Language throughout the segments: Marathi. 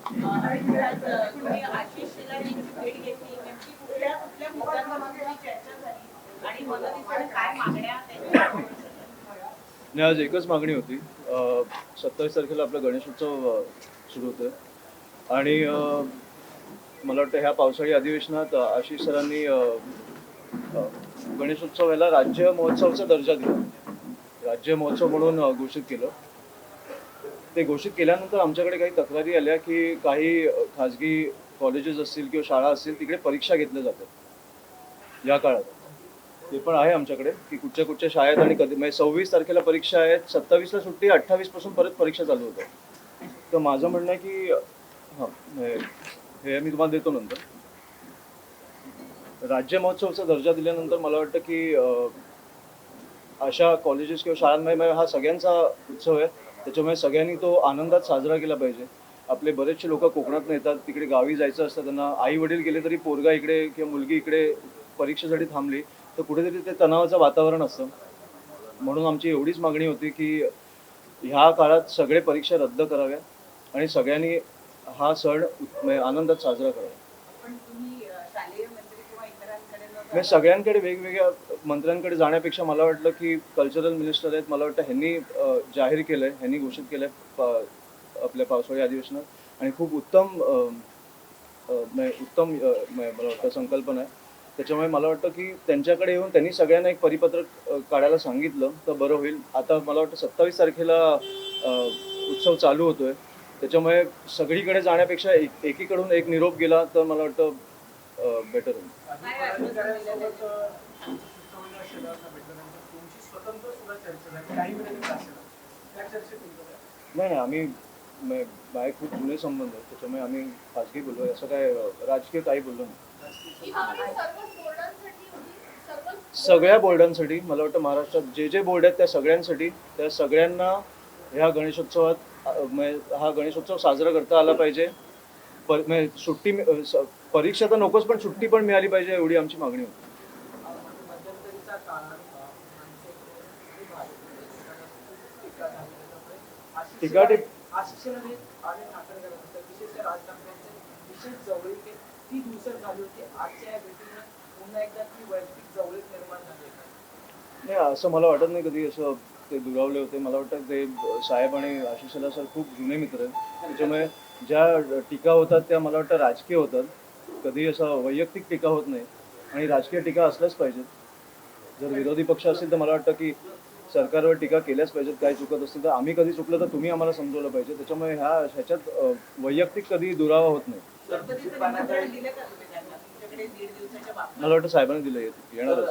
आणि आज तुम्ही आशिष शेलार यांची भेट घेतली, नेमकी कुठल्या कुठल्या मुद्द्यांवर तुमची चर्चा झाली आणि मदतीसाठी काय मागण्या त्यांच्या? नाही, आज एकच मागणी होती. 27 तारखेला आपला गणेशोत्सव सुरू होतोय आणि मला वाटतं ह्या पावसाळी अधिवेशनात आशिष सरांनी गणेशोत्सवाला राज्य महोत्सवाचा दर्जा दिला, राज्य महोत्सव म्हणून घोषित केलं. ते घोषित केल्यानंतर आमच्याकडे काही तक्रारी आल्या की काही खाजगी कॉलेजेस असतील किंवा शाळा असतील तिकडे परीक्षा घेतल्या जातात या काळात. ते पण आहे आमच्याकडे की कुठच्या कुठच्या शाळेत आणि कधी, म्हणजे 26 तारखेला परीक्षा आहेत, 27ला सुट्टी, 28 पासून परत परीक्षा चालू होतात. तर माझं म्हणणं आहे की हां, हे मी तुम्हाला देतो नंतर. राज्य महोत्सवाचा दर्जा दिल्यानंतर मला वाटतं की अशा कॉलेजेस किंवा शाळांमध्ये हा सगळ्यांचा उत्सव आहे, त्याच्यामुळे सगळ्यांनी तो आनंदात साजरा केला पाहिजे. आपले बरेचसे लोक कोकणात येतात, तिकडे गावी जायचं असतं त्यांना, आई वडील गेले तरी पोरगा इकडे किंवा मुलगी इकडे परीक्षेसाठी थांबली तर कुठेतरी ते तणावाचं वातावरण असतं. म्हणून आमची एवढीच मागणी होती की ह्या काळात सगळे परीक्षा रद्द कराव्या आणि सगळ्यांनी हा सण आनंदात साजरा करावा. म्हणजे सगळ्यांकडे वेगवेगळ्या मंत्र्यांकडे जाण्यापेक्षा मला वाटलं की कल्चरल मिनिस्टर आहेत, मला वाटतं ह्यांनी जाहीर केलंय, ह्यांनी घोषित केलंय आपल्या पावसाळी अधिवेशनात आणि खूप उत्तम मला वाटतं संकल्पना आहे. त्याच्यामुळे मला वाटतं की त्यांच्याकडे येऊन त्यांनी सगळ्यांना एक परिपत्रक काढायला सांगितलं तर बरं होईल. आता मला वाटतं 27 तारखेला उत्सव चालू होतोय, त्याच्यामुळे सगळीकडे जाण्यापेक्षा एकीकडून एक निरोप गेला तर मला वाटतं बेटर होईल. नाही, आम्ही बाहेर खूप जुने संबंध आहेत, त्याच्यामुळे आम्ही खाजगी बोललो, असं काय राजकीय काही बोललो नाही. सगळ्या बोर्डांसाठी मला वाटतं महाराष्ट्रात जे जे बोर्ड आहेत त्या सगळ्यांसाठी, त्या सगळ्यांना ह्या गणेशोत्सवात हा गणेशोत्सव साजरा करता आला पाहिजे. सुट्टी, परीक्षा तर नकोच पण सुट्टी पण मिळाली पाहिजे, एवढी आमची मागणी होती. नाही, असं मला वाटत नाही कधी असं ते दुरावले होते. मला वाटतं ते साहेब आणि आशिष शेलार सर खूप जुने मित्र आहेत, त्याच्यामुळे ज्या टीका होतात त्या मला वाटतं राजकीय होतात, कधी असं वैयक्तिक टीका होत नाही आणि राजकीय टीका असल्याच पाहिजेत. जर विरोधी पक्ष असेल तर मला वाटतं की सरकारवर टीका केल्याच पाहिजेत, काय चुकत असतील तर. आम्ही कधी चुकलं तर तुम्ही आम्हाला समजवलं पाहिजे, त्याच्यामुळे ह्याच्यात वैयक्तिक कधी दुरावा होत नाही. मला वाटतं साहेबांनी दिलं, येणारच.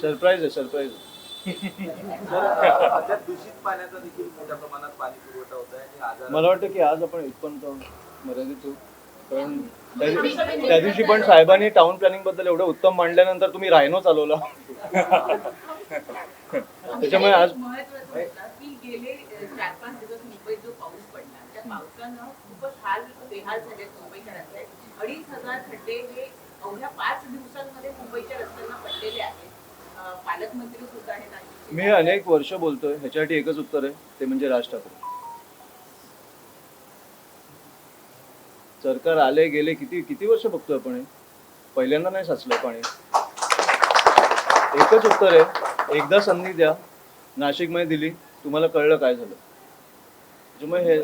सरप्राईज आहे, सरप्राईज. मला वाटतं की आज आपण इथपर्यंत मर्यादित होऊ, कारण त्या दिवशी पण साहेबांनी टाउन प्लॅनिंग बद्दल एवढं उत्तम मांडल्यानंतर तुम्ही रायनो चालवला. त्याच्यामुळे आज गेले 4-5 दिवस मुंबईत जो पाऊस पडला त्या पावसानं खूपच हाल बेहाल झाले मुंबईकरांचे. 2,500 खड्डे हे अवघ्या 5 दिवसांमध्ये मुंबईच्या रस्त्यांना पडलेले आहेत. पालकमंत्री सुद्धा आहेत. मी अनेक वर्ष बोलतोय, ह्याच्यासाठी एकच उत्तर आहे, ते म्हणजे राज ठाकरे. सरकार आले गेले किती किती वर्ष बघतोय आपण, पहिल्यांदा नाही साचलंय पाणी. एकच उत्तर आहे, एकदा संधी द्या. नाशिकमध्ये दिली, तुम्हाला कळलं काय झालं. त्याच्यामुळे हे